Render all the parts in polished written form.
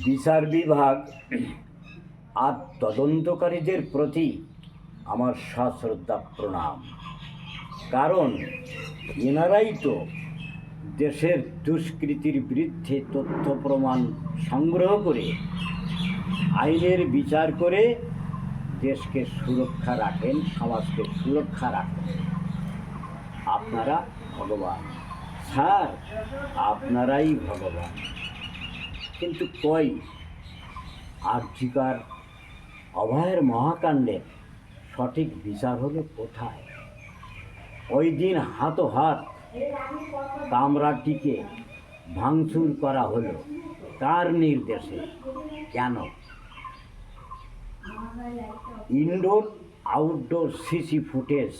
বিচার বিভাগ আর তদন্তকারীদের প্রতি আমার সশ্রদ্ধা প্রণাম। কারণ এনারাই তো দেশের দুষ্কৃতির বিরুদ্ধে তথ্য প্রমাণ সংগ্রহ করে আইনের বিচার করে দেশকে সুরক্ষা রাখেন, সমাজকে সুরক্ষা রাখেন। আপনারা ভগবান স্যার, আপনারাই ভগবান। কিন্তু কই আর্যিকার অভয়ের মহাকাণ্ডের সঠিক বিচার হলো কোথায়? ওই দিন হাতোহাত কামরাটিকে ভাঙচুর করা হলো কার নির্দেশে? কেন? ইনডোর আউটডোর সিসি ফুটেজ,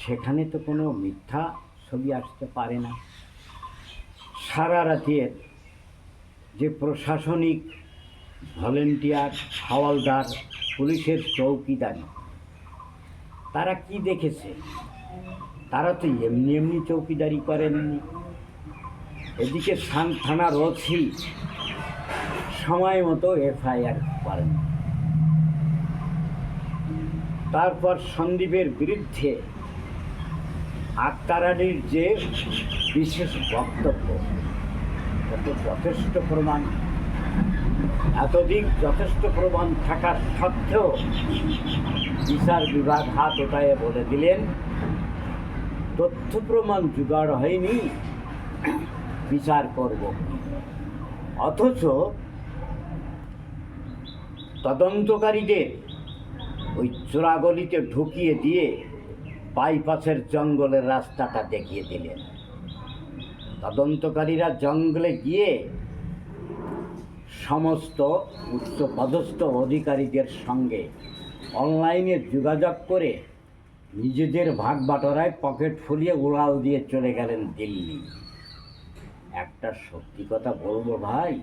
সেখানে তো কোনো মিথ্যা ছবি আসতে পারে না। সারা রাতের যে প্রশাসনিক ভলেন্টিয়ার, হাওলদার, পুলিশের চৌকিদারি, তারা কি দেখেছে? তারা তো এমনি এমনি চৌকিদারি করেননি। এদিকে থানার ওসি সময় মতো এফআইআর করেন। তারপর সন্দীপের বিরুদ্ধে আক্তার আলীর যে বিশেষ বক্তব্য, কত যথেষ্ট প্রমাণ, এতদিক যথেষ্ট প্রমাণ থাকা সত্ত্বেও বিচার বিভাগ হাত ওঠায় বলে দিলেন তথ্য প্রমাণ জোগাড় হয়নি, বিচার করব। অথচ তদন্তকারীদের ওই চোরাগলিতে ঢুকিয়ে দিয়ে বাইপাসের জঙ্গলের রাস্তাটা দেখিয়ে দিলেন। তদন্তকারীরা জঙ্গলে গিয়ে সমস্ত উচ্চপদস্থ অধিকারীদের সঙ্গে অনলাইনে যোগাযোগ করে নিজেদের ভাগ বাটোয়ারায় পকেট ফুলিয়ে উড়াল দিয়ে চলে গেলেন দিল্লি। একটা সত্যি কথা বলবো ভাই,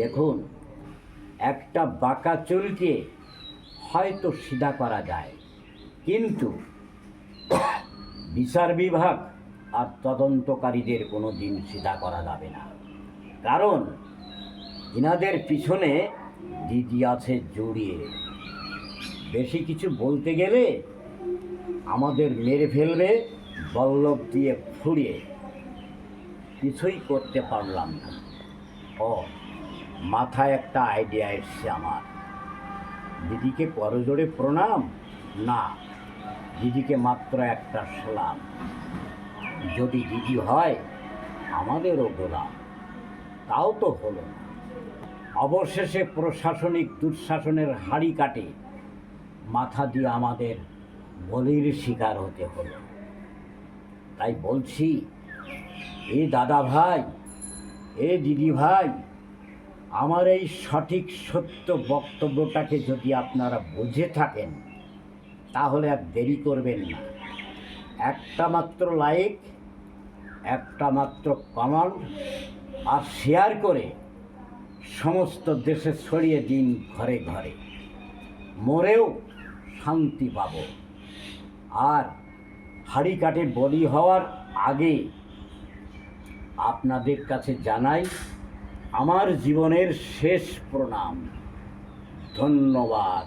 দেখুন, একটা বাঁকা চুলকে হয়তো সিধা করা যায়, কিন্তু বিচার বিভাগ আর তদন্তকারীদের কোনো দিন সিধা করা যাবে না। কারণ ইনাদের পিছনে দিদি আছে জড়িয়ে। বেশি কিছু বলতে গেলে আমাদের মেরে ফেলবে বল্লভ দিয়ে ফুড়িয়ে। কিছুই করতে পারলাম না। ও মাথায় একটা আইডিয়া এসছে আমার। দিদিকে করজোড়ে প্রণাম না, দিদিকে মাত্র একটা সালাম। যদি দিদি হয় আমাদেরও গোলাম, তাও তো হলো না। অবশেষে প্রশাসনিক দুঃশাসনের হাড়ি কাটে মাথা দিয়ে আমাদের বলির শিকার হতে হলো। তাই বলছি, এ দাদা ভাই, এ দিদি ভাই, আমার এই সঠিক সত্য বক্তব্যটাকে যদি আপনারা বুঝে থাকেন তাহলে আর দেরি করবেন না। একটা মাত্র লাইক, একটা মাত্র কমেন্ট আর শেয়ার করে সমস্ত দেশে ছড়িয়ে দিন ঘরে ঘরে। মরেও শান্তি পাব। আর হাড়ি কাটে বলি হওয়ার আগে আপনাদের কাছে জানাই আমার জীবনের শেষ প্রণাম। ধন্যবাদ।